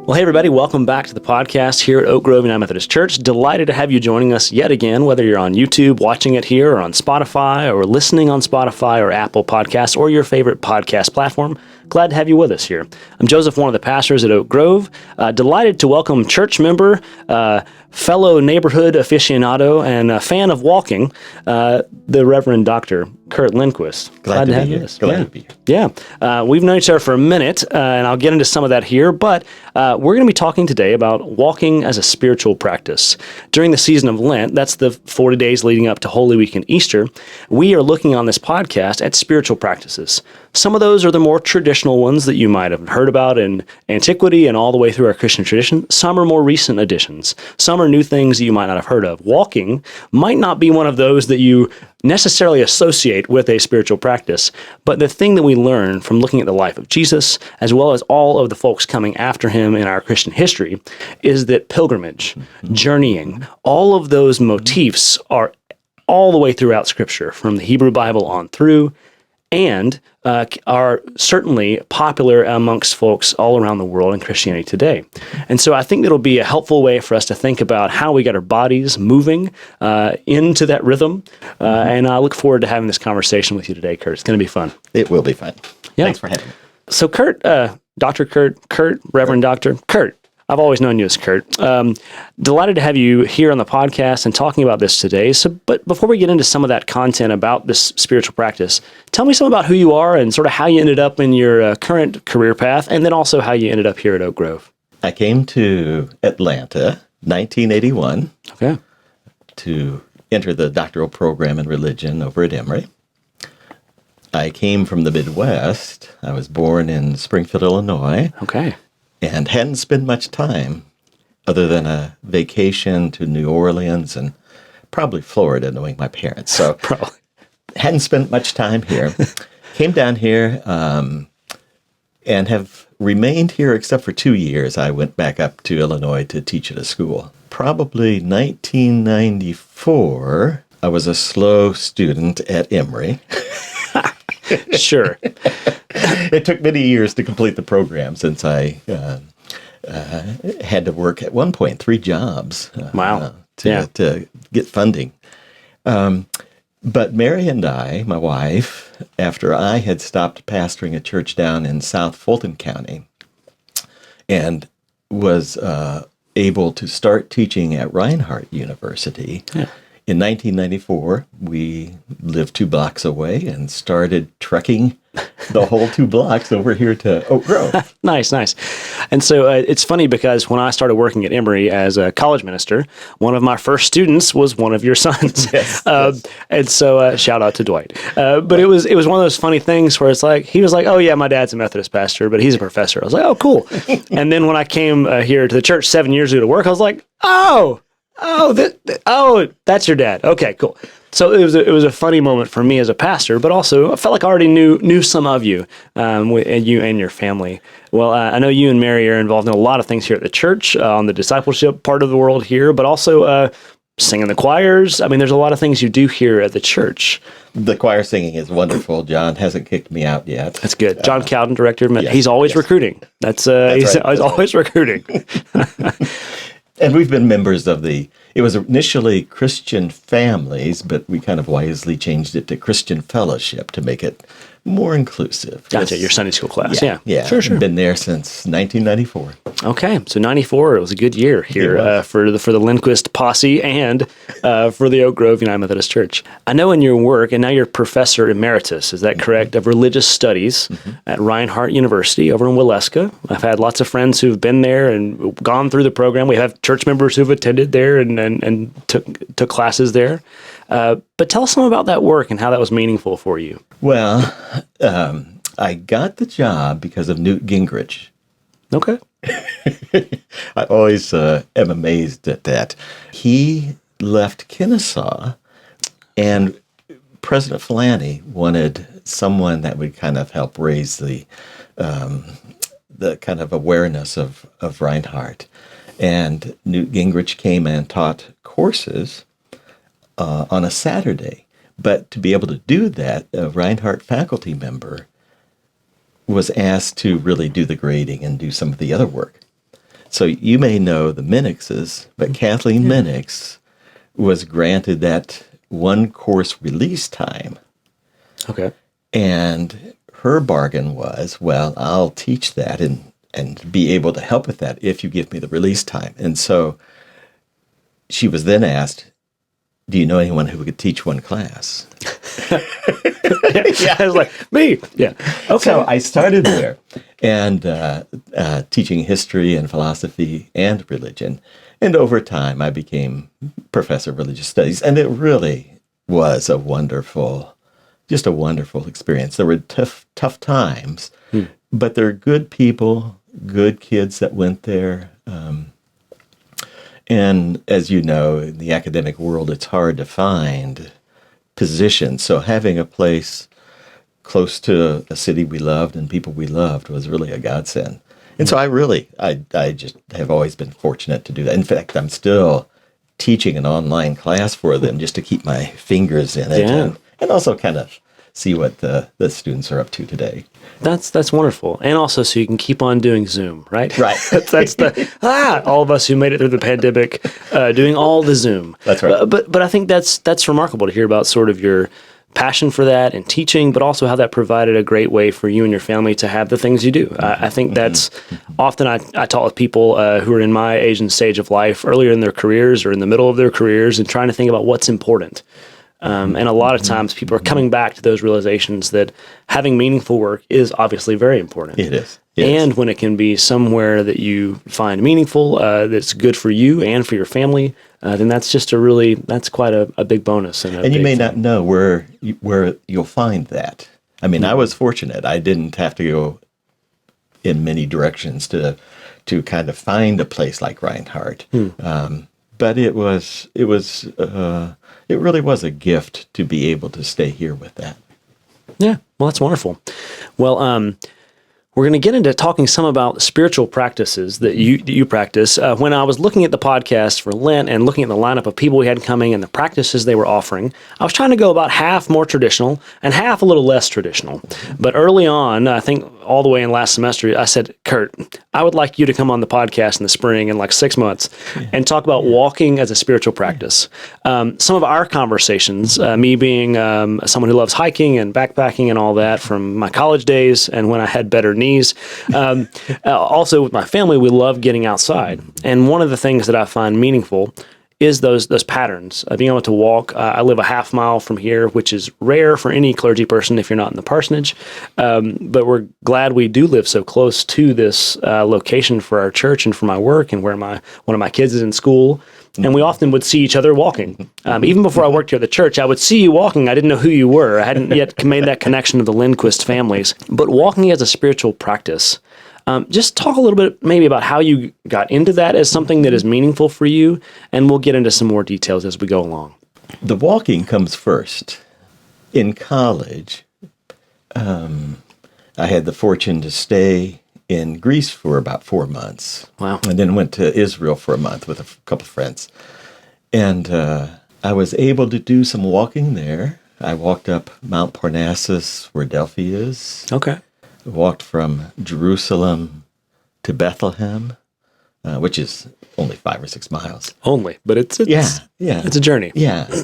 Well, hey, everybody, welcome back to the podcast here at Oak Grove United Methodist Church. Delighted to have you joining us yet again, whether you're on YouTube, watching it here, or on Spotify, or listening on Spotify or Apple Podcasts, or your favorite podcast platform. Glad to have you with us here. I'm Joseph, one of the pastors at Oak Grove. Delighted to welcome church member, fellow neighborhood aficionado, and a fan of walking, the Reverend Dr. Curt Lindquist. Glad to have you. Glad to be here. Yeah. We've known each other for a minute, and I'll get into some of that here, but we're going to be talking today about walking as a spiritual practice. During the season of Lent, that's the 40 days leading up to Holy Week and Easter, we are looking on this podcast at spiritual practices. Some of those are the more traditional ones that you might have heard about in antiquity and all the way through our Christian tradition. Some are more recent additions. Some are new things that you might not have heard of. Walking might not be one of those that you necessarily associate with a spiritual practice, but the thing that we learn from looking at the life of Jesus, as well as all of the folks coming after him in our Christian history, is that pilgrimage, journeying, all of those motifs are all the way throughout Scripture, from the Hebrew Bible on through, and are certainly popular amongst folks all around the world in Christianity today. And so I think it'll be a helpful way for us to think about how we get our bodies moving into that rhythm. And I look forward to having this conversation with you today, Curt. It's going to be fun. It will be fun. Yeah. Thanks for having me. So Curt, Dr. Curt, Reverend Dr. Curt. I've always known you as Curt. Delighted to have you here on the podcast and talking about this today. But before we get into some of that content about this spiritual practice, tell me something about who you are and sort of how you ended up in your current career path, and then also how you ended up here at Oak Grove. I came to Atlanta, 1981, to enter the doctoral program in religion over at Emory. I came from the Midwest. I was born in Springfield, Illinois. Okay. And hadn't spent much time other than a vacation to New Orleans and probably Florida, knowing my parents. So probably hadn't spent much time here. Came down here and have remained here except for 2 years. I went back up to Illinois to teach at a school. Probably 1994, I was a slow student at Emory. Sure. It took many years to complete the program since I had to work at one point 3 jobs. Wow. To get funding. But Mary and I, my wife, after I had stopped pastoring a church down in South Fulton County and was able to start teaching at Reinhardt University, in 1994, we lived 2 blocks away and started trekking the whole 2 blocks over here to Oak Grove. Nice. And so it's funny because when I started working at Emory as a college minister, one of my first students was one of your sons. Yes. And so shout out to Dwight. But it was one of those funny things where it's like, he was like, oh yeah, my dad's a Methodist pastor, but he's a professor. I was like, oh, cool. And then when I came here to the church 7 years ago to work, I was like, oh, that's your dad. Okay, cool. So it was a funny moment for me as a pastor, but also I felt like I already knew some of you, you and your family. Well, I know you and Mary are involved in a lot of things here at the church, on the discipleship part of the world here, but also singing the choirs. I mean, there's a lot of things you do here at the church. The choir singing is wonderful. John hasn't kicked me out yet. That's good. John Cowden, director of yes, he's always recruiting. He's always recruiting. And we've been members of it was initially Christian Families, but we kind of wisely changed it to Christian Fellowship to make it more inclusive. Gotcha, your Sunday school class. Yeah. Sure. Been there since 1994. Okay, so 94, it was a good year here for the Lindquist posse and for the Oak Grove United Methodist Church. I know in your work, and now you're Professor Emeritus, is that correct, of Religious Studies at Reinhardt University over in Waleska. I've had lots of friends who've been there and gone through the program. We have church members who've attended there and took classes there. But tell us some about that work and how that was meaningful for you. Well, I got the job because of Newt Gingrich. Okay. I always am amazed at that. He left Kennesaw, and President Falani wanted someone that would kind of help raise the kind of awareness of Reinhardt. And Newt Gingrich came and taught courses on a Saturday. But to be able to do that, a Reinhardt faculty member was asked to really do the grading and do some of the other work. So you may know the Minixes, but Kathleen Minix was granted that one course release time. Okay. And her bargain was, well, I'll teach that and be able to help with that if you give me the release time. And so she was then asked, do you know anyone who could teach one class? I was like, me. Yeah. Okay. So I started there and teaching history and philosophy and religion. And over time, I became professor of religious studies. And it really was a wonderful experience. There were tough times, but there are good people, good kids that went there. And as you know, in the academic world, it's hard to find positions. So having a place close to a city we loved and people we loved was really a godsend. And so I just have always been fortunate to do that. In fact, I'm still teaching an online class for them just to keep my fingers in it and also kind of see what the students are up to today. That's wonderful. And also so you can keep on doing Zoom, right? Right. that's all of us who made it through the pandemic doing all the Zoom. That's right. But I think that's remarkable to hear about sort of your passion for that and teaching, but also how that provided a great way for you and your family to have the things you do. I think that's often I talk with people who are in my age and stage of life, earlier in their careers or in the middle of their careers, and trying to think about what's important. And a lot of times people are coming back to those realizations that having meaningful work is obviously very important. It is. And when it can be somewhere that you find meaningful, that's good for you and for your family, then that's just that's quite a big bonus. And you may not know where you'll find that. I mean, I was fortunate. I didn't have to go in many directions to kind of find a place like Reinhardt. But it really was a gift to be able to stay here with that. Yeah, well, that's wonderful. Well, we're going to get into talking some about spiritual practices that you practice. When I was looking at the podcast for Lent and looking at the lineup of people we had coming and the practices they were offering, I was trying to go about half more traditional and half a little less traditional. But early on, I think all the way in last semester, I said, Curt, I would like you to come on the podcast in the spring in like 6 months and talk about walking as a spiritual practice. Some of our conversations, me being someone who loves hiking and backpacking and all that from my college days and when I had better knees. Also with my family, we love getting outside. And one of the things that I find meaningful is those patterns. Being able to walk. I live a half mile from here, which is rare for any clergy person if you're not in the parsonage. But we're glad we do live so close to this location for our church and for my work and where one of my kids is in school. And we often would see each other walking. Even before I worked here at the church, I would see you walking. I didn't know who you were. I hadn't yet made that connection to the Lindquist families. But walking as a spiritual practice, just talk a little bit maybe about how you got into that as something that is meaningful for you, and we'll get into some more details as we go along. The walking comes first. In college, I had the fortune to stay in Greece for about 4 months. Wow. And then went to Israel for a month with a couple of friends. And I was able to do some walking there. I walked up Mount Parnassus, where Delphi is. Okay. Walked from Jerusalem to Bethlehem, which is only 5 or 6 miles. Only, but it's a journey. Yeah.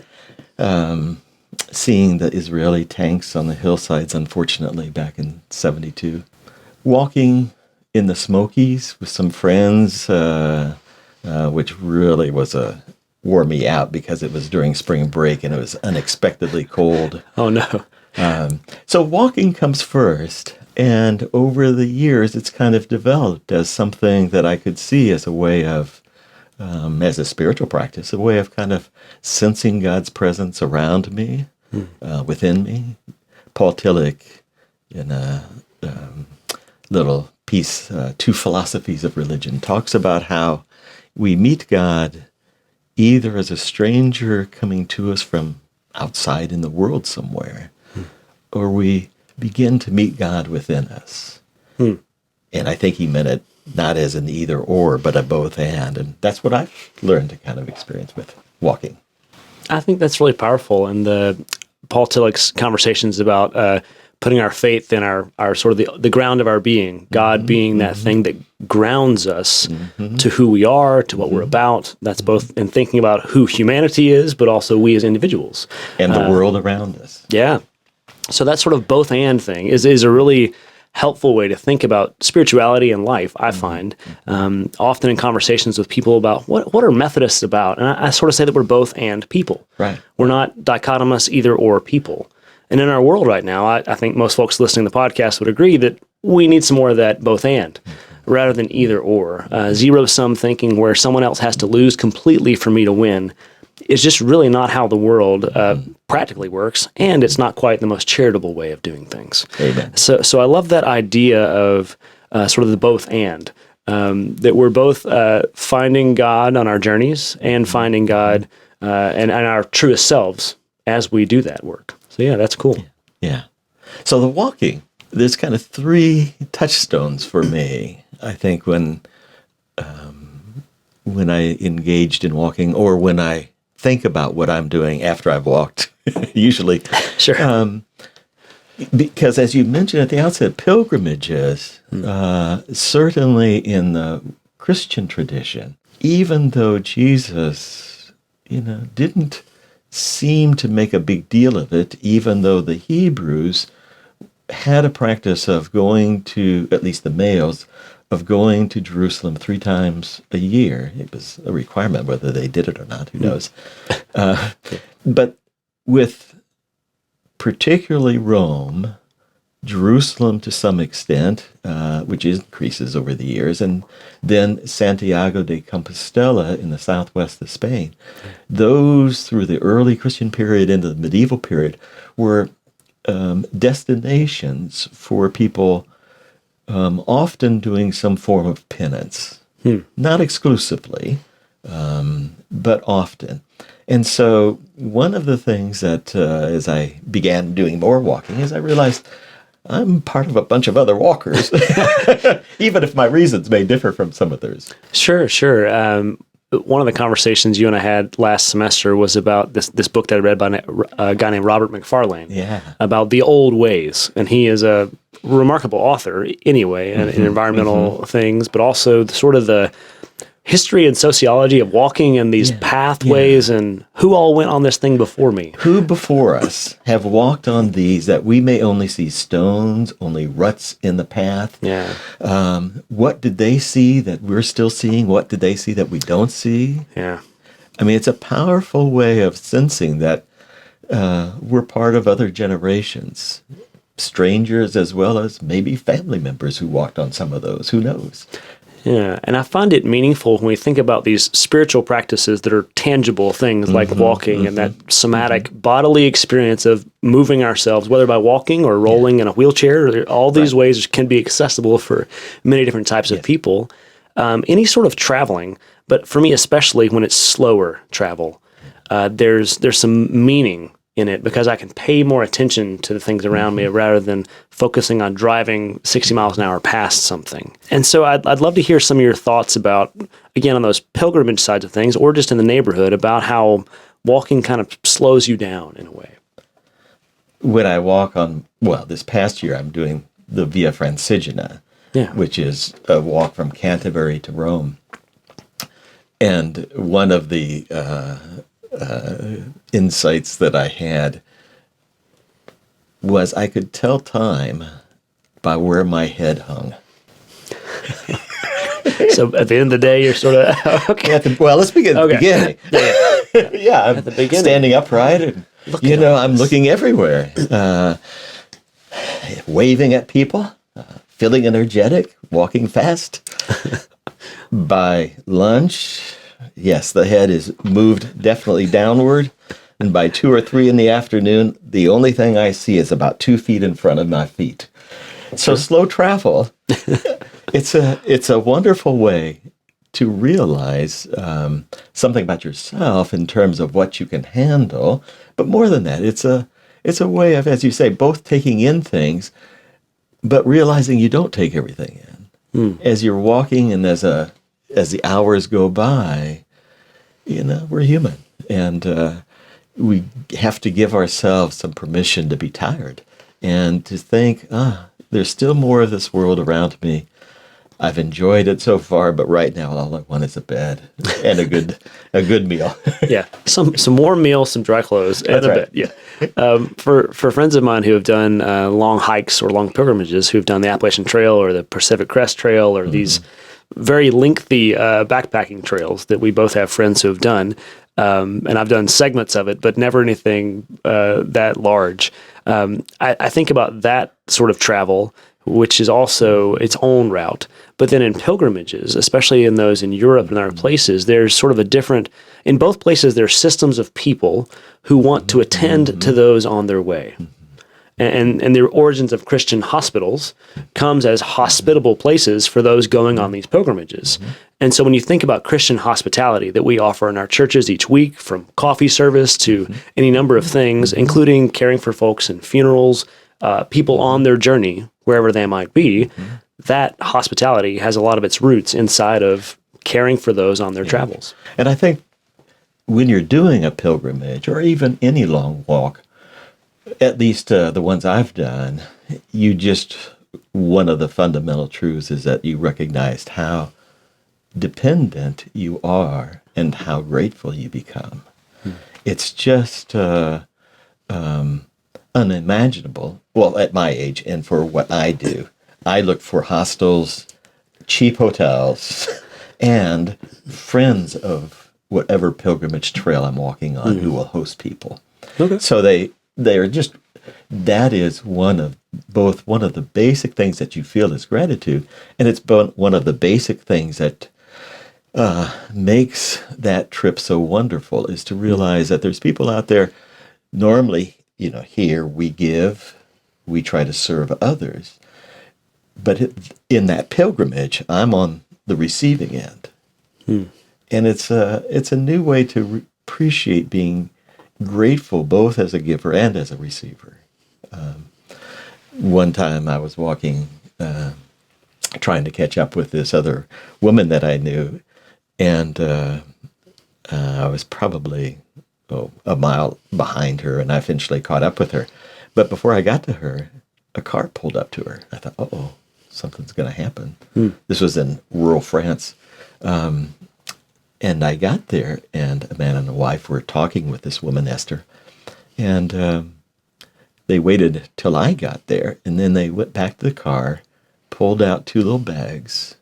Seeing the Israeli tanks on the hillsides, unfortunately, back in 1972. Walking in the Smokies with some friends, which really wore me out because it was during spring break and it was unexpectedly cold. Oh, no. So walking comes first. And over the years, it's kind of developed as something that I could see as a way of, as a spiritual practice, a way of kind of sensing God's presence around me, within me. Paul Tillich, in a little piece, Two Philosophies of Religion, talks about how we meet God either as a stranger coming to us from outside in the world somewhere, or we begin to meet God within us. And I think he meant it not as an either or, but a both and that's what I've learned to kind of experience with walking. I think that's really powerful. And Paul Tillich's conversations about putting our faith in our sort of the ground of our being, God being that thing that grounds us to who we are, to what we're about. That's both in thinking about who humanity is, but also we as individuals. And the world around us. Yeah. So that sort of both and thing is a really helpful way to think about spirituality and life, I find. Often in conversations with people about what are Methodists about? And I sort of say that we're both and people. Right. We're not dichotomous either or people. And in our world right now, I think most folks listening to the podcast would agree that we need some more of that both and rather than either or. Zero-sum thinking where someone else has to lose completely for me to win is just really not how the world practically works, and it's not quite the most charitable way of doing things. Amen. So I love that idea of sort of the both and, that we're both finding God on our journeys and finding God and our truest selves as we do that work. So yeah, that's cool. Yeah. So the walking, there's kind of 3 touchstones for me, I think, when I engaged in walking or when I think about what I'm doing after I've walked, usually. Sure. Because as you mentioned at the outset, pilgrimages, certainly in the Christian tradition, even though Jesus, didn't seem to make a big deal of it, even though the Hebrews had a practice of going to, at least the males, of going to Jerusalem 3 times a year. It was a requirement, whether they did it or not, who knows. But with particularly Rome, Jerusalem to some extent, which increases over the years, and then Santiago de Compostela in the southwest of Spain. Those, through the early Christian period into the medieval period, were destinations for people often doing some form of penance. Not exclusively, but often. And so one of the things that as I began doing more walking is I realized I'm part of a bunch of other walkers, even if my reasons may differ from some others. Sure. One of the conversations you and I had last semester was about this book that I read by a guy named Robert McFarlane about the old ways. And he is a remarkable author anyway, in environmental things, but also the history and sociology of walking and these pathways and who all went on this thing before me. Who before us have walked on these that we may only see stones, only ruts in the path? Yeah. What did they see that we're still seeing? What did they see that we don't see? Yeah. I mean, it's a powerful way of sensing that we're part of other generations, strangers as well as maybe family members who walked on some of those. Who knows? Yeah, and I find it meaningful when we think about these spiritual practices that are tangible things like walking and that somatic bodily experience of moving ourselves, whether by walking or rolling in a wheelchair. All these ways can be accessible for many different types of people. Any sort of traveling, but for me especially when it's slower travel, there's some meaning in it because I can pay more attention to the things around me rather than focusing on driving 60 miles an hour past something. And so I'd love to hear some of your thoughts about, again, on those pilgrimage sides of things or just in the neighborhood about how walking kind of slows you down in a way. When I walk on, this past year I'm doing the Via Francigena, which is a walk from Canterbury to Rome. And one of the insights that I had was I could tell time by where my head hung. So at the end of the day, you're sort of, okay. Let's begin at the beginning. I'm at the beginning. Standing upright and, I'm looking everywhere. Waving at people, feeling energetic, walking fast. By lunch, yes, the head is moved definitely downward. And by 2 or 3 in the afternoon, the only thing I see is about 2 feet in front of my feet. So slow travel, it's a wonderful way to realize something about yourself in terms of what you can handle. But more than that, it's a way of, as you say, both taking in things, but realizing you don't take everything in. As you're walking and as the hours go by, we're human. And we have to give ourselves some permission to be tired and to think, there's still more of this world around me. I've enjoyed it so far, but right now all I want is a bed and a good meal. Yeah, some warm meal, some dry clothes, and That's a right. bed. Yeah. For friends of mine who have done long hikes or long pilgrimages, who've done the Appalachian Trail or the Pacific Crest Trail or these very lengthy backpacking trails that we both have friends who have done, and I've done segments of it, but never anything that large. I think about that sort of travel, which is also its own route. But then in pilgrimages, especially in those in Europe and other places, there's sort of a different, in both places, there's systems of people who want to attend to those on their way. And the origins of Christian hospitals comes as hospitable places for those going on these pilgrimages. And so when you think about Christian hospitality that we offer in our churches each week, from coffee service to any number of things, including caring for folks in funerals, people on their journey, wherever they might be, that hospitality has a lot of its roots inside of caring for those on their travels. And I think when you're doing a pilgrimage or even any long walk, at least the ones I've done, one of the fundamental truths is that you recognized how dependent you are and how grateful you become. It's just unimaginable. Well, at my age and for what I do, I look for hostels, cheap hotels, and friends of whatever pilgrimage trail I'm walking on who will host people. Okay. So they're just, that is one of the basic things that you feel is gratitude, and it's one of the basic things that makes that trip so wonderful, is to realize that there's people out there. Normally, here we give, we try to serve others, but in that pilgrimage, I'm on the receiving end, and it's a new way to appreciate being grateful both as a giver and as a receiver. One time I was walking, trying to catch up with this other woman that I knew, and I was probably a mile behind her, and I eventually caught up with her. But before I got to her, a car pulled up to her. I thought, uh-oh, something's going to happen. This was in rural France. And I got there, and a man and a wife were talking with this woman, Esther. And they waited till I got there, and then they went back to the car, pulled out 2 little bags,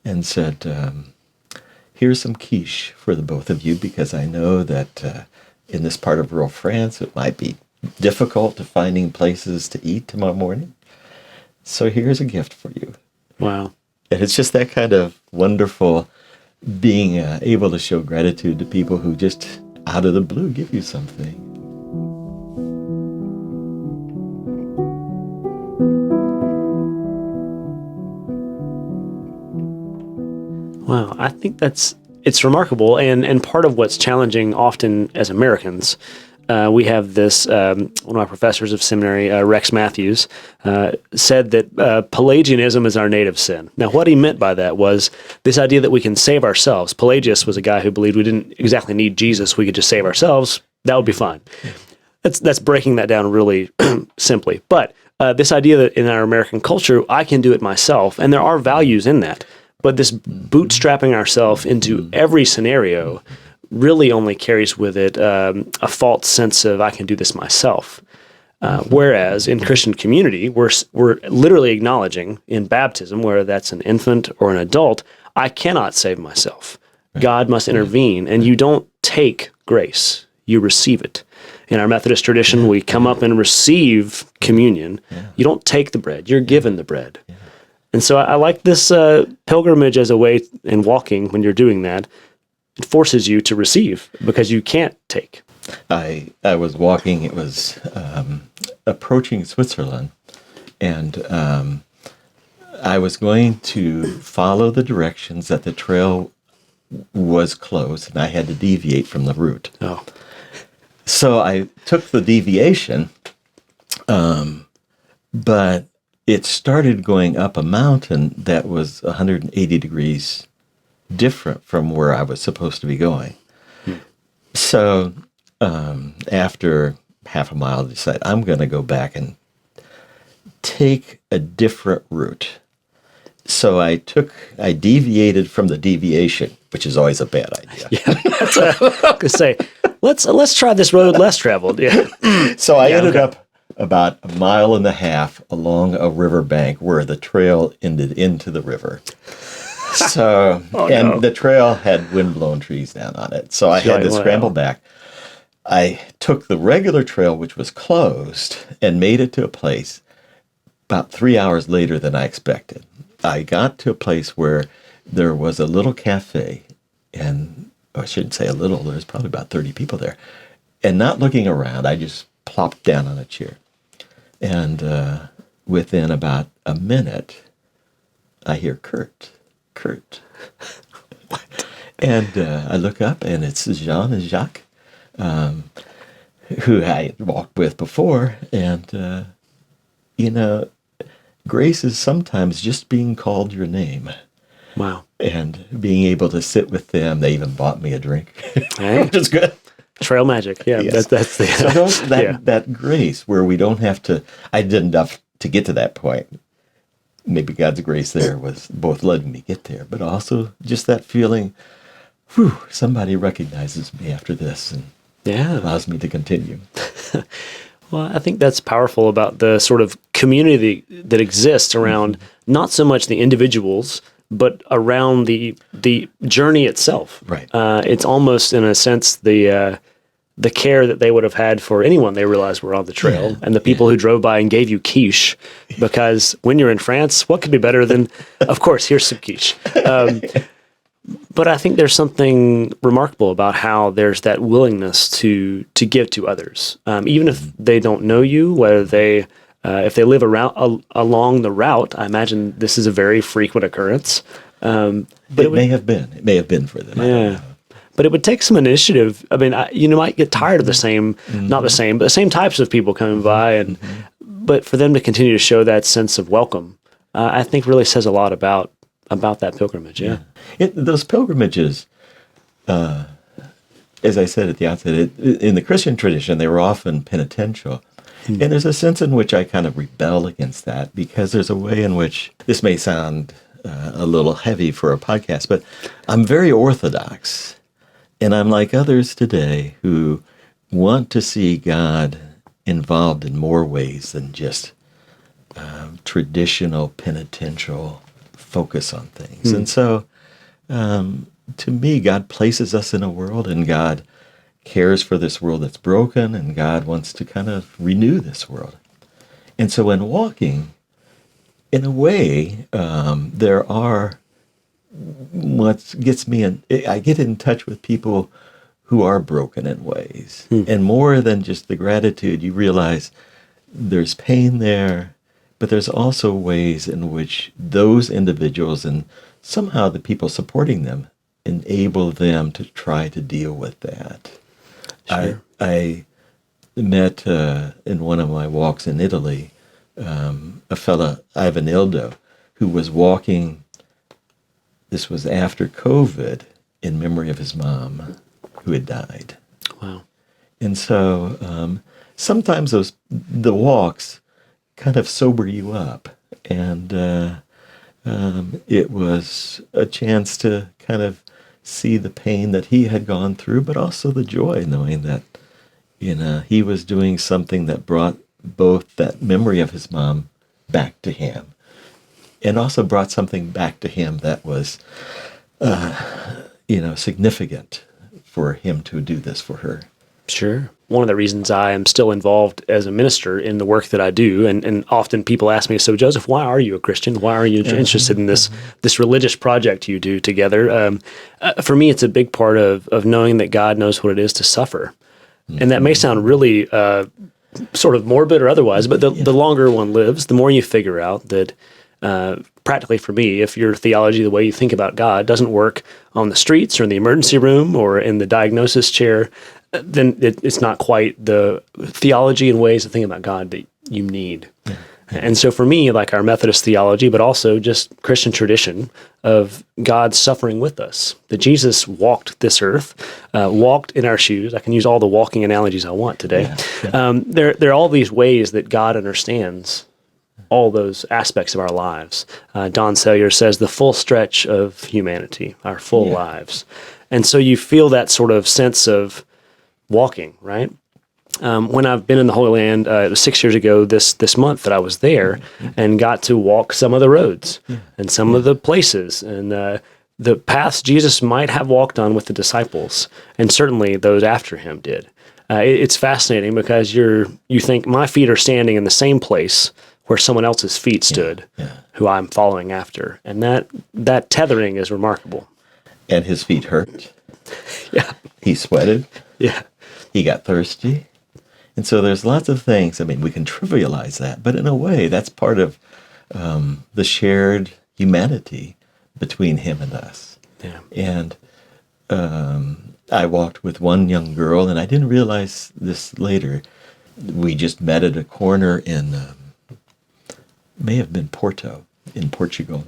and said, here's some quiche for the both of you, because I know that in this part of rural France, it might be difficult to finding places to eat tomorrow morning. So here's a gift for you. Wow. And it's just that kind of wonderful being able to show gratitude to people who just out of the blue give you something. Wow, I think it's remarkable, and part of what's challenging often as Americans, we have this, one of my professors of seminary, Rex Matthews, said that Pelagianism is our native sin. Now, what he meant by that was this idea that we can save ourselves. Pelagius was a guy who believed we didn't exactly need Jesus, we could just save ourselves, that would be fine. That's breaking that down really simply. But this idea that in our American culture, I can do it myself, and there are values in that. But this bootstrapping ourselves into every scenario really only carries with it a false sense of I can do this myself. Whereas in Christian community, we're literally acknowledging in baptism, whether that's an infant or an adult, I cannot save myself. Right. God must intervene, and you don't take grace, you receive it. In our Methodist tradition, we come up and receive communion. Yeah. You don't take the bread, you're given the bread. Yeah. And so I like this pilgrimage as a way in walking, when you're doing that, it forces you to receive because you can't take. I was walking, it was approaching Switzerland, and I was going to follow the directions that the trail was closed, and I had to deviate from the route. Oh. So I took the deviation, but it started going up a mountain that was 180 degrees different from where I was supposed to be going. So after half a mile, I decided I'm going to go back and take a different route. So I deviated from the deviation, which is always a bad idea. Yeah, that's what I was going to say. Let's try this road less traveled. Yeah. So I ended up about 1.5 miles along a riverbank where the trail ended into the river. So, the trail had windblown trees down on it. So I had to scramble back. I took the regular trail, which was closed, and made it to a place about 3 hours later than I expected. I got to a place where there was a little cafe, and I shouldn't say a little, there's probably about 30 people there. And not looking around, I just plopped down on a chair. And within about a minute, I hear Curt. What? And I look up, and it's Jean and Jacques, who I had walked with before. And, grace is sometimes just being called your name. Wow. And being able to sit with them. They even bought me a drink, Hey. which is good. Trail magic. Yeah, Yes. that's the... So that grace where we don't have to, I did enough to get to that point. Maybe God's grace there was both letting me get there, but also just that feeling, somebody recognizes me after this and allows me to continue. Well, I think that's powerful about the sort of community that exists around not so much the individuals, but around the journey itself. Right. It's almost, in a sense, the care that they would have had for anyone they realized were on the trail, and the people who drove by and gave you quiche, because when you're in France, what could be better than, of course, here's some quiche. But I think there's something remarkable about how there's that willingness to give to others, even if they don't know you, whether they if they live along the route. I imagine this is a very frequent occurrence. But it may have been. It may have been for them. Yeah. But it would take some initiative. I mean, you might get tired of the same, not the same, but the same types of people coming by, but for them to continue to show that sense of welcome, I think really says a lot about that pilgrimage. Yeah. Those pilgrimages, as I said at the outset, in the Christian tradition, they were often penitential. And there's a sense in which I kind of rebel against that, because there's a way in which, this may sound a little heavy for a podcast, but I'm very orthodox. And I'm like others today who want to see God involved in more ways than just traditional penitential focus on things. And so, to me, God places us in a world, and God cares for this world that's broken, and God wants to kind of renew this world. And so in walking, in a way, there are, what gets me in, I get in touch with people who are broken in ways. And more than just the gratitude, you realize there's pain there, but there's also ways in which those individuals and somehow the people supporting them enable them to try to deal with that. Sure. I met in one of my walks in Italy a fella, Ivan Ildo, who was walking, this was after COVID, in memory of his mom who had died. Wow. And so sometimes the walks kind of sober you up. And it was a chance to kind of see the pain that he had gone through, but also the joy knowing that, he was doing something that brought both that memory of his mom back to him, and also brought something back to him that was, significant for him to do this for her. Sure. One of the reasons I am still involved as a minister in the work that I do, and often people ask me, so Joseph, why are you a Christian? Why are you interested in this religious project you do together? For me, it's a big part of knowing that God knows what it is to suffer. And that may sound really sort of morbid or otherwise, but the longer one lives, the more you figure out that practically for me, if your theology, the way you think about God, doesn't work on the streets or in the emergency room or in the diagnosis chair, then it's not quite the theology and ways of thinking about God that you need. Yeah. And so for me, like our Methodist theology, but also just Christian tradition of God suffering with us, that Jesus walked this earth, walked in our shoes. I can use all the walking analogies I want today. Yeah. There are all these ways that God understands all those aspects of our lives. Don Sayer says the full stretch of humanity, our full lives. And so you feel that sort of sense of walking, right? When I've been in the Holy Land, it was 6 years ago this month that I was there and got to walk some of the roads and some of the places and the paths Jesus might have walked on with the disciples, and certainly those after him did. It's fascinating because you think my feet are standing in the same place where someone else's feet stood, who I'm following after. And that tethering is remarkable. And his feet hurt. Yeah. He sweated. Yeah. He got thirsty. And so there's lots of things. I mean, we can trivialize that, but in a way, that's part of the shared humanity between him and us. Yeah. And I walked with one young girl, and I didn't realize this later. We just met at a corner in, may have been Porto, in Portugal.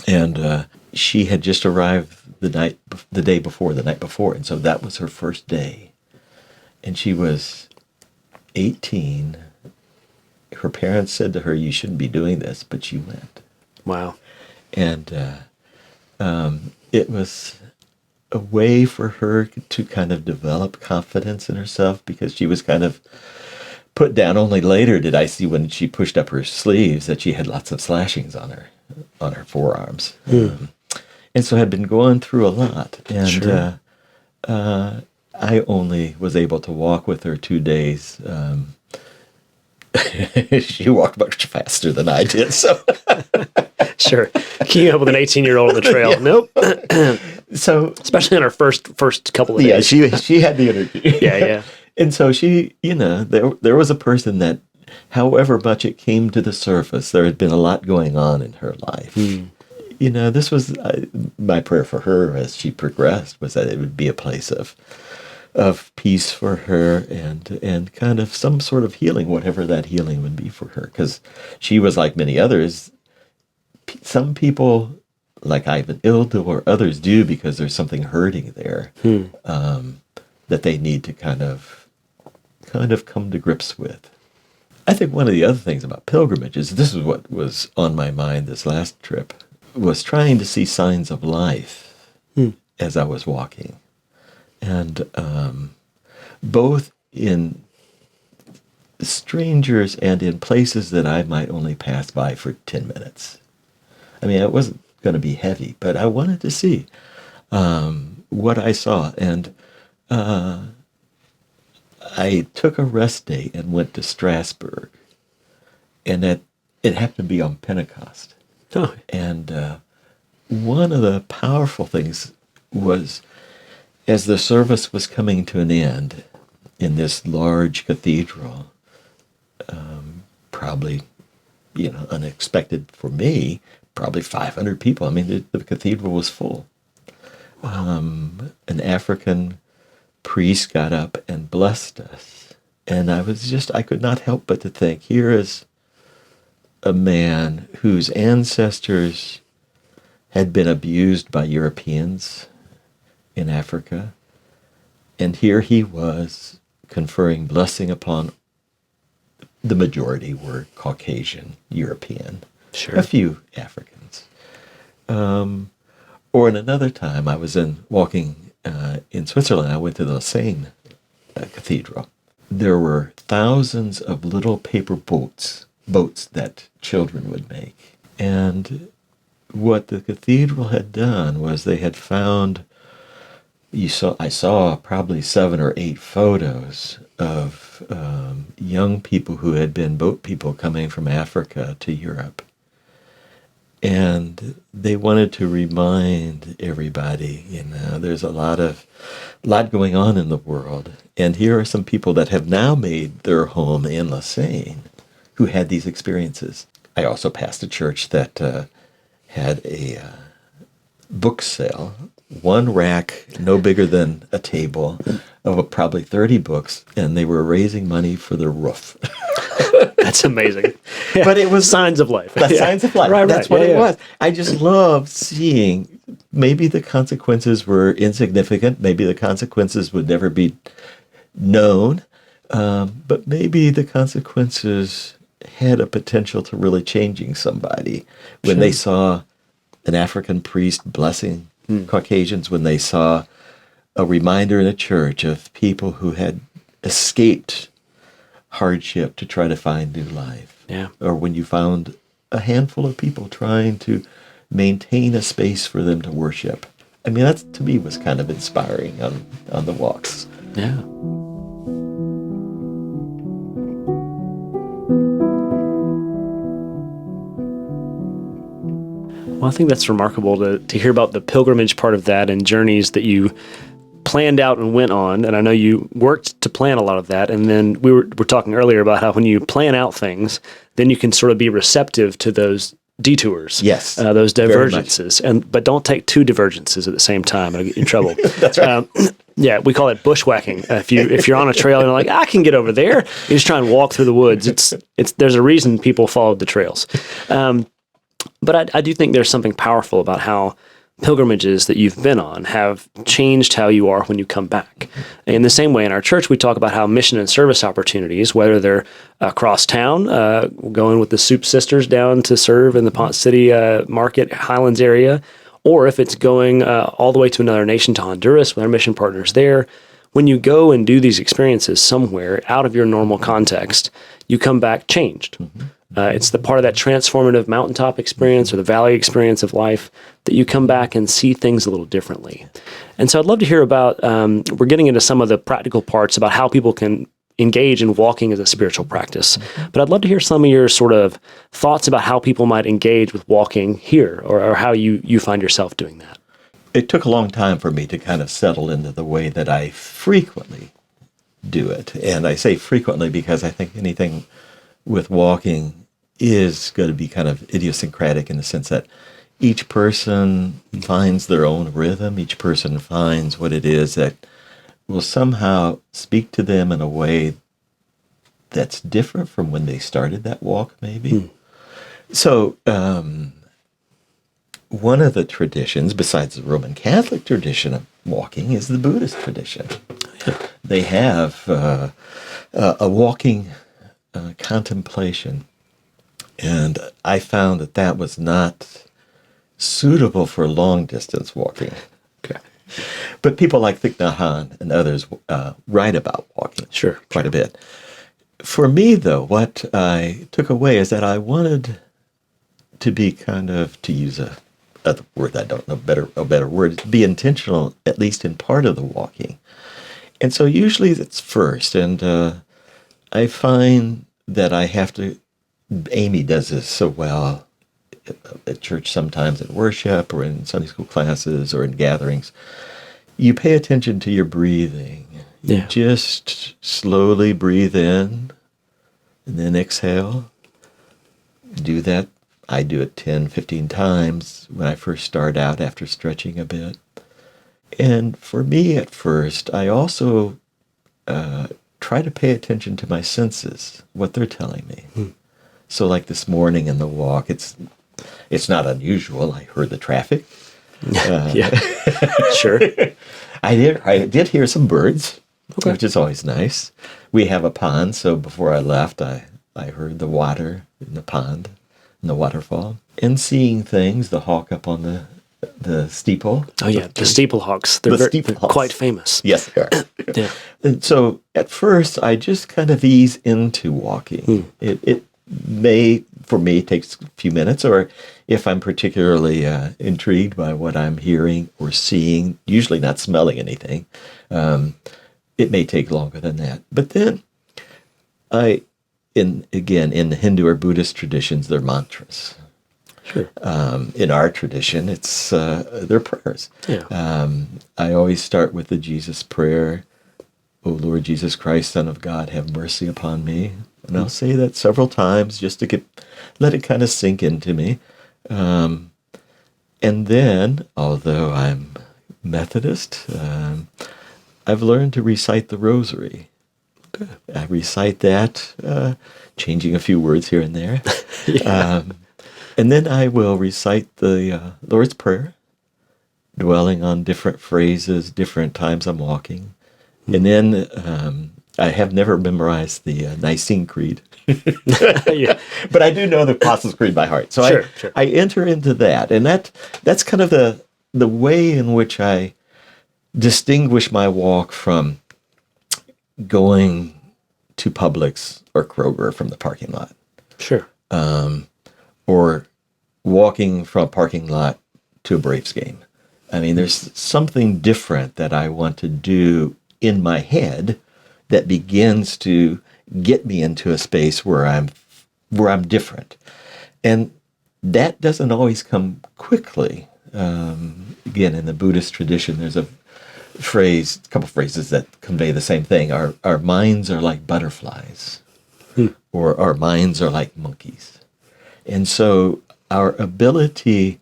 And she had just arrived the night before. And so that was her first day. And she was 18. Her parents said to her, "You shouldn't be doing this," but she went. Wow. And it was a way for her to kind of develop confidence in herself, because she was kind of put down. Only later did I see, when she pushed up her sleeves, that she had lots of slashings on her forearms. And so had been going through a lot. And I only was able to walk with her 2 days. She walked much faster than I did. So Sure. Keeping up with an 18-year-old on the trail. Nope. So especially in our first couple of days. Yeah, she had the energy. Yeah. And so she, there was a person that, however much it came to the surface, there had been a lot going on in her life. This was my prayer for her as she progressed, was that it would be a place of peace for her and kind of some sort of healing, whatever that healing would be for her. Because she was like many others. Some people, like Ivan Ildu or others, do because there's something hurting there that they need to kind of come to grips with. I think one of the other things about pilgrimages, this is what was on my mind this last trip, was trying to see signs of life as I was walking. And both in strangers and in places that I might only pass by for 10 minutes. I mean, it wasn't going to be heavy, but I wanted to see what I saw. And I took a rest day and went to Strasbourg. And it happened to be on Pentecost. Oh. And one of the powerful things was, as the service was coming to an end in this large cathedral, probably, unexpected for me, probably 500 people. I mean, the cathedral was full. Wow. An African priest got up and blessed us. And I could not help but to think, here is a man whose ancestors had been abused by Europeans in Africa, and here he was conferring blessing upon the majority were Caucasian, European, Sure. a few Africans. Or in another time, I was walking in Switzerland. I went to the Seine Cathedral. There were thousands of little paper boats that children would make. And what the cathedral had done was they had found, I saw probably 7 or 8 photos of young people who had been boat people coming from Africa to Europe. And they wanted to remind everybody, there's a lot going on in the world. And here are some people that have now made their home in La Seine who had these experiences. I also passed a church that had a book sale, one rack no bigger than a table of probably 30 books, and they were raising money for the roof. That's amazing. Yeah. But it was signs of life. Signs of life. Right, That's what it was. I just loved seeing, maybe the consequences were insignificant, maybe the consequences would never be known, but maybe the consequences had a potential to really changing somebody. When they saw an African priest blessing Caucasians, when they saw a reminder in a church of people who had escaped hardship to try to find new life. Yeah. Or when you found a handful of people trying to maintain a space for them to worship. I mean, that to me was kind of inspiring on the walks. Yeah. Well, I think that's remarkable to hear about the pilgrimage part of that and journeys that you planned out and went on. And I know you worked to plan a lot of that. And then we were talking earlier about how when you plan out things, then you can sort of be receptive to those detours. Yes. Those divergences. But don't take two divergences at the same time. It'll get you in trouble. That's right. Yeah, we call it bushwhacking. If you're on a trail and you're like, I can get over there, you just try and walk through the woods. There's a reason people followed the trails. But I do think there's something powerful about how pilgrimages that you've been on have changed how you are when you come back. In the same way, in our church, we talk about how mission and service opportunities, whether they're across town, going with the Soup Sisters down to serve in the Ponce City Market, Highlands area, or if it's going all the way to another nation, to Honduras with our mission partners there. When you go and do these experiences somewhere out of your normal context, you come back changed. It's the part of that transformative mountaintop experience or the valley experience of life that you come back and see things a little differently. And so I'd love to hear about, we're getting into some of the practical parts about how people can engage in walking as a spiritual practice. But I'd love to hear some of your sort of thoughts about how people might engage with walking here or how you find yourself doing that. It took a long time for me to kind of settle into the way that I frequently do it. And I say frequently because I think anything with walking is going to be kind of idiosyncratic in the sense that each person finds their own rhythm. Each person finds what it is that will somehow speak to them in a way that's different from when they started that walk, maybe. So one of the traditions, besides the Roman Catholic tradition of walking, is the Buddhist tradition. They have a walking contemplation. And I found that was not suitable for long-distance walking. Okay. But people like Thich Nhat Hanh and others write about walking quite a bit. For me, though, what I took away is that I wanted to be kind of, to use a word I don't know a better word, be intentional, at least in part of the walking. And so usually it's first, and I find that I have to, Amy does this so well at church sometimes, at worship or in Sunday school classes or in gatherings. You pay attention to your breathing. You just slowly breathe in and then exhale. Do that. I do it 10, 15 times when I first start out after stretching a bit. And for me at first, I also try to pay attention to my senses, what they're telling me. So like this morning in the walk, it's not unusual. I heard the traffic. Sure. I did hear some birds, which is always nice. We have a pond, so before I left, I heard the water in the pond, in the waterfall. And seeing things, the hawk up on the steeple. Oh, yeah, the steeple hawks. They're quite famous. Yes, they are. And so at first, I just kind of ease into walking. It may, for me, takes a few minutes, or if I'm particularly intrigued by what I'm hearing or seeing, usually not smelling anything, it may take longer than that. But then in the Hindu or Buddhist traditions, they're mantras. Sure. In our tradition, it's they're prayers. I always start with the Jesus prayer, "O Lord Jesus Christ, Son of God, have mercy upon me." And I'll say that several times just to let it kind of sink into me. And then, although I'm Methodist, I've learned to recite the rosary. I recite that, changing a few words here and there. And then I will recite the Lord's Prayer, dwelling on different phrases, different times I'm walking. And then I have never memorized the Nicene Creed, Yeah. but I do know the Apostles' Creed by heart. So Sure. I enter into that, and that's kind of the way in which I distinguish my walk from going to Publix or Kroger from the parking lot, Sure. or walking from a parking lot to a Braves game. I mean, there's something different that I want to do in my head that begins to get me into a space where I'm different. And that doesn't always come quickly. Again, in the Buddhist tradition, there's a couple phrases that convey the same thing. Our minds are like butterflies, or our minds are like monkeys. And so our ability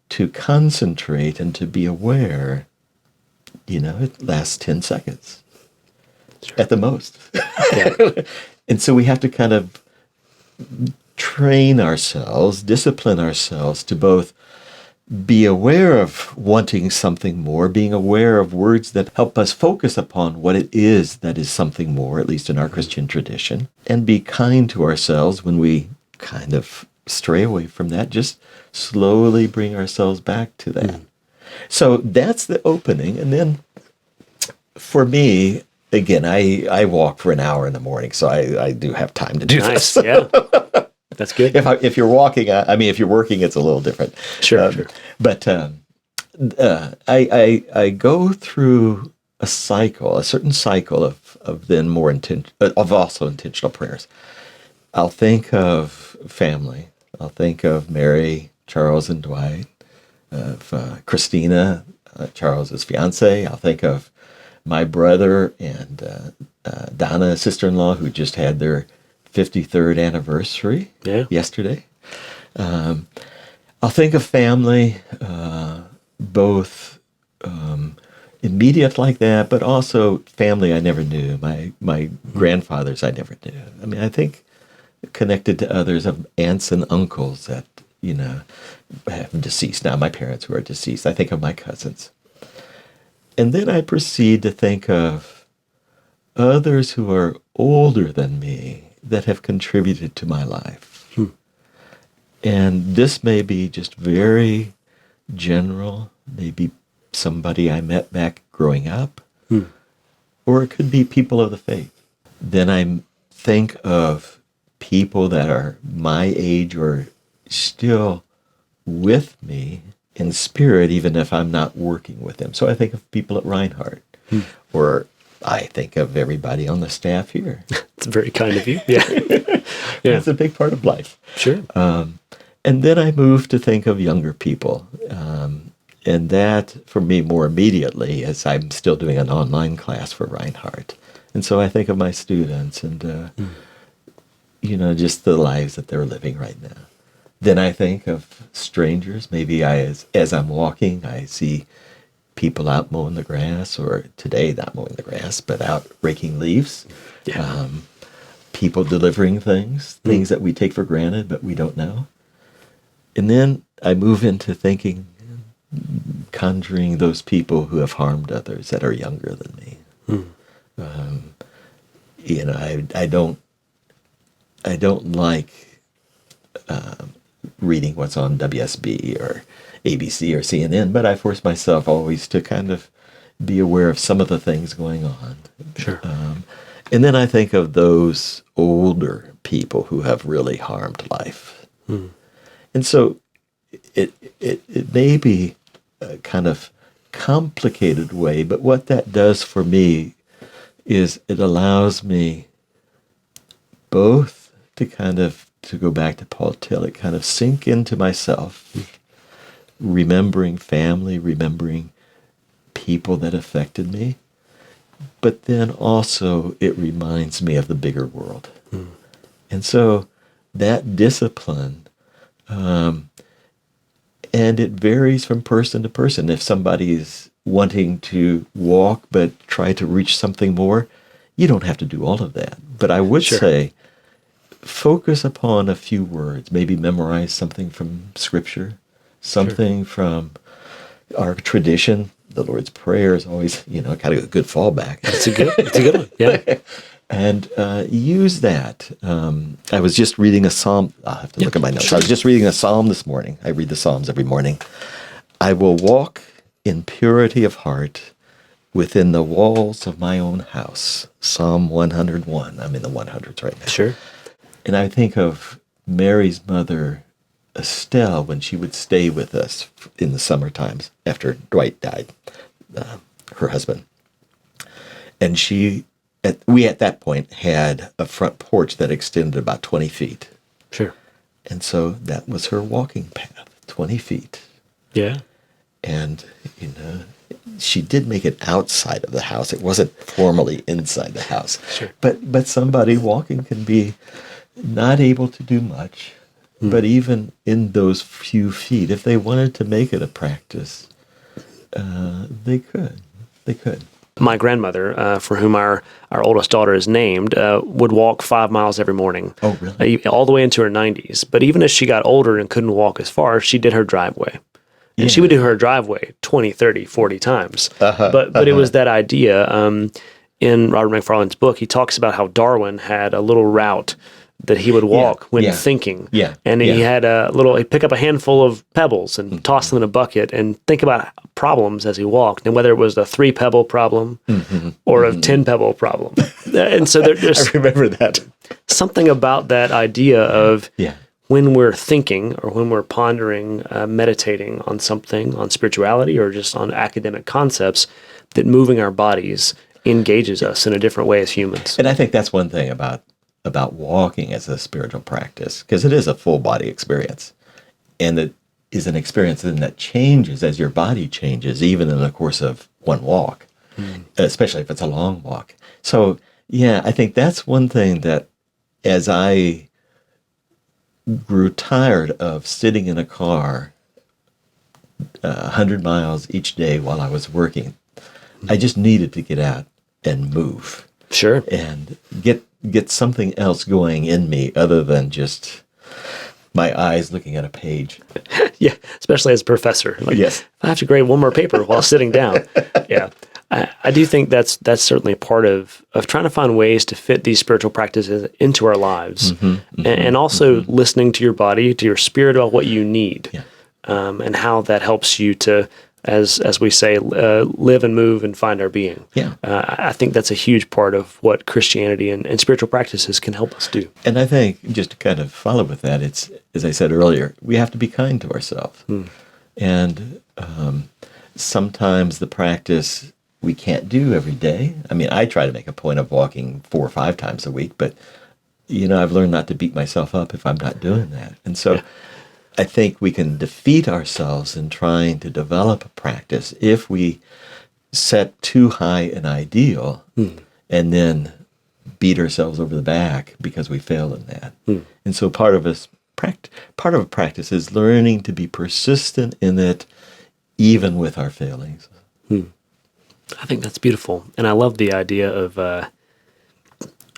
to concentrate and to be aware, it lasts 10 seconds at the most. Yeah. And so we have to kind of train ourselves, discipline ourselves to both be aware of wanting something more, being aware of words that help us focus upon what it is that is something more, at least in our Christian tradition, and be kind to ourselves when we kind of stray away from that, just slowly bring ourselves back to that. So that's the opening. And then for me, again, I walk for an hour in the morning, so I do have time to do Nice. this. Yeah. That's good. If you're walking, if you're working, it's a little different. Sure. But I go through a certain cycle of then more of also intentional prayers. I'll think of family. I'll think of Mary, Charles, and Dwight, of Christina, Charles's fiance. I'll think of my brother and Donna, sister-in-law, who just had their 53rd anniversary yesterday. I'll think of family, both immediate like that, but also family I never knew. My grandfathers I never knew. I mean, I think connected to others of aunts and uncles that, have deceased. Now, my parents who are deceased. I think of my cousins. And then I proceed to think of others who are older than me that have contributed to my life. And this may be just very general, maybe somebody I met back growing up, or it could be people of the faith. Then I think of people that are my age or still with me in spirit, even if I'm not working with them. So I think of people at Reinhardt, or I think of everybody on the staff here. It's very kind of you. Yeah. Yeah. It's a big part of life. Sure. And then I move to think of younger people. And that, for me, more immediately, as I'm still doing an online class for Reinhardt. And so I think of my students and, just the lives that they're living right now. Then I think of strangers. Maybe as I'm walking, I see people out mowing the grass, or today not mowing the grass, but out raking leaves. Yeah. People delivering things that we take for granted, but we don't know. And then I move into thinking, conjuring those people who have harmed others that are younger than me. I don't like reading what's on WSB or ABC or CNN, but I force myself always to kind of be aware of some of the things going on. Sure. And then I think of those older people who have really harmed life. And so it may be a kind of complicated way, but what that does for me is it allows me both to go back to Paul Tillich, kind of sink into myself, remembering family, remembering people that affected me, but then also it reminds me of the bigger world. And so that discipline, and it varies from person to person. If somebody is wanting to walk but try to reach something more, you don't have to do all of that. But I would say, focus upon a few words, maybe memorize something from Scripture, something from our tradition. The Lord's Prayer is always, kind of a good fallback. It's a good one. Yeah. and use that. I was just reading a psalm. I'll have to look at my notes. Sure. I was just reading a psalm this morning. I read the Psalms every morning. I will walk in purity of heart within the walls of my own house. Psalm 101. I'm in the 100s right now. Sure. And I think of Mary's mother, Estelle, when she would stay with us in the summer times after Dwight died, her husband. And we at that point had a front porch that extended about 20 feet. Sure. And so that was her walking path, 20 feet. Yeah. And, she did make it outside of the house. It wasn't formally inside the house. Sure. But somebody walking can be not able to do much. But even in those few feet, if they wanted to make it a practice, they could. They could. My grandmother, for whom our oldest daughter is named, would walk 5 miles every morning. Oh, really? All the way into her 90s. But even as she got older and couldn't walk as far, she did her driveway. And she would do her driveway 20, 30, 40 times. But it was that idea. In Robert McFarland's book, he talks about how Darwin had a little route that he would walk when thinking. Yeah. And he had he'd pick up a handful of pebbles and toss them in a bucket and think about problems as he walked, and whether it was a 3-pebble problem or a 10-pebble problem. And so there's I remember that. Something about that idea of when we're thinking or when we're pondering, meditating on something, on spirituality or just on academic concepts, that moving our bodies engages us in a different way as humans. And I think that's one thing about walking as a spiritual practice, because it is a full body experience. And it is an experience then that changes as your body changes, even in the course of one walk, especially if it's a long walk. So, I think that's one thing that as I grew tired of sitting in a car 100 miles each day while I was working, I just needed to get out and move. Sure. And get something else going in me other than just my eyes looking at a page. Yeah, especially as a professor. Yes. I have to grade one more paper while sitting down. Yeah. I do think that's certainly part of trying to find ways to fit these spiritual practices into our lives. And also listening to your body, to your spirit about what you need, and how that helps you to, as we say, live and move and find our being. Yeah. I think that's a huge part of what Christianity and spiritual practices can help us do. And I think, just to kind of follow with that, it's, as I said earlier, we have to be kind to ourselves. And sometimes the practice we can't do every day. I mean, I try to make a point of walking 4 or 5 times a week, but, I've learned not to beat myself up if I'm not doing that. And so I think we can defeat ourselves in trying to develop a practice if we set too high an ideal and then beat ourselves over the back because we failed in that. And so part of a practice is learning to be persistent in it, even with our failings. I think that's beautiful. And I love the idea of,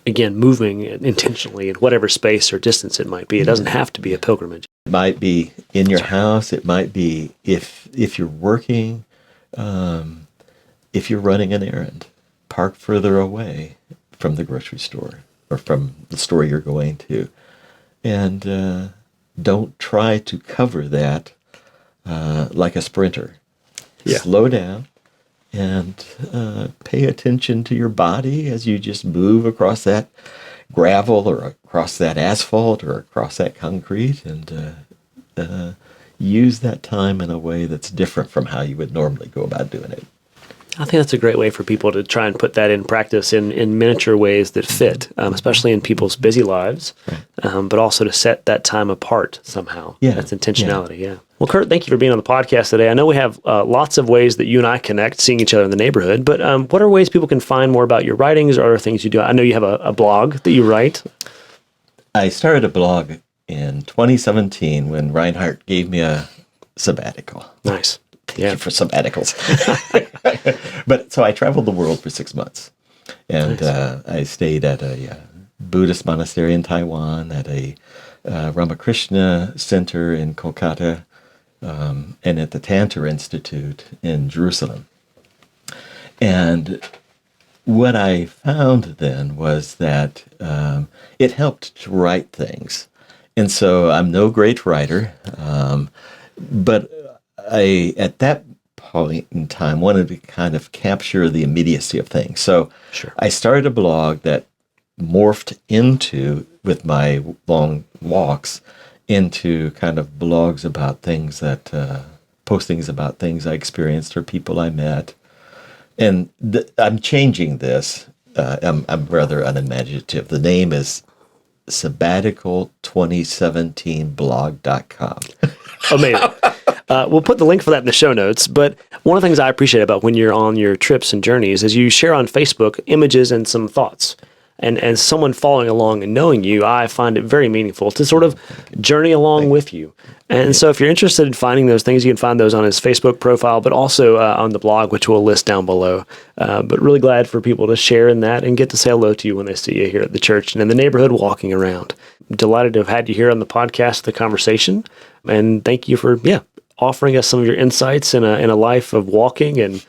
again, moving intentionally in whatever space or distance it might be. It doesn't have to be a pilgrimage. It might be in your house. It might be if you're working, if you're running an errand, park further away from the grocery store or from the store you're going to. And don't try to cover that like a sprinter. Slow down and pay attention to your body as you just move across that gravel or across that asphalt or across that concrete, and use that time in a way that's different from how you would normally go about doing it. I think that's a great way for people to try and put that in practice in miniature ways that fit, especially in people's busy lives, but also to set that time apart somehow. That's intentionality, Well, Curt, thank you for being on the podcast today. I know we have lots of ways that you and I connect, seeing each other in the neighborhood, but what are ways people can find more about your writings or things you do? I know you have a blog that you write. I started a blog in 2017 when Reinhardt gave me a sabbatical. Nice. Thank you for sabbaticals. But so I traveled the world for 6 months, and I stayed at a Buddhist monastery in Taiwan, at a Ramakrishna center in Kolkata, and at the Tantra Institute in Jerusalem. And what I found then was that it helped to write things. And so I'm no great writer, but I, at that point in time, wanted to kind of capture the immediacy of things. So Sure. I started a blog that morphed into, with my long walks, into kind of blogs about things that, postings about things I experienced or people I met. And I'm changing this. I'm rather unimaginative. The name is sabbatical2017blog.com. Amazing. We'll put the link for that in the show notes. But one of the things I appreciate about when you're on your trips and journeys is you share on Facebook images and some thoughts. And as someone following along and knowing you, I find it very meaningful to sort of journey along with you. And so if you're interested in finding those things, you can find those on his Facebook profile, but also on the blog, which we'll list down below. But really glad for people to share in that and get to say hello to you when they see you here at the church and in the neighborhood walking around. Delighted to have had you here on the podcast, the conversation. And thank you for, offering us some of your insights in a life of walking and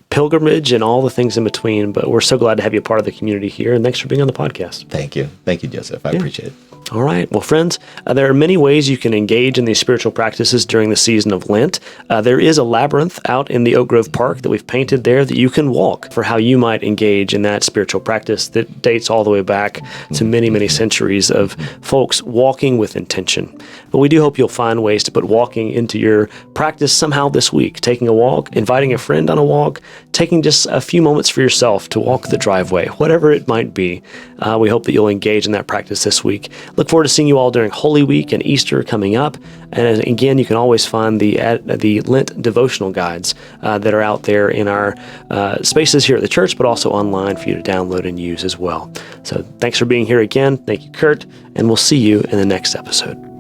pilgrimage and all the things in between. But we're so glad to have you a part of the community here. And thanks for being on the podcast. Thank you. Thank you, Joseph. I appreciate it. All right. Well, friends, there are many ways you can engage in these spiritual practices during the season of Lent. There is a labyrinth out in the Oak Grove Park that we've painted there that you can walk for how you might engage in that spiritual practice that dates all the way back to many, many centuries of folks walking with intention. But we do hope you'll find ways to put walking into your practice somehow this week, taking a walk, inviting a friend on a walk, taking just a few moments for yourself to walk the driveway, whatever it might be. We hope that you'll engage in that practice this week. Look forward to seeing you all during Holy Week and Easter coming up. And again, you can always find the Lent devotional guides that are out there in our spaces here at the church, but also online for you to download and use as well. So thanks for being here again. Thank you, Curt, and we'll see you in the next episode.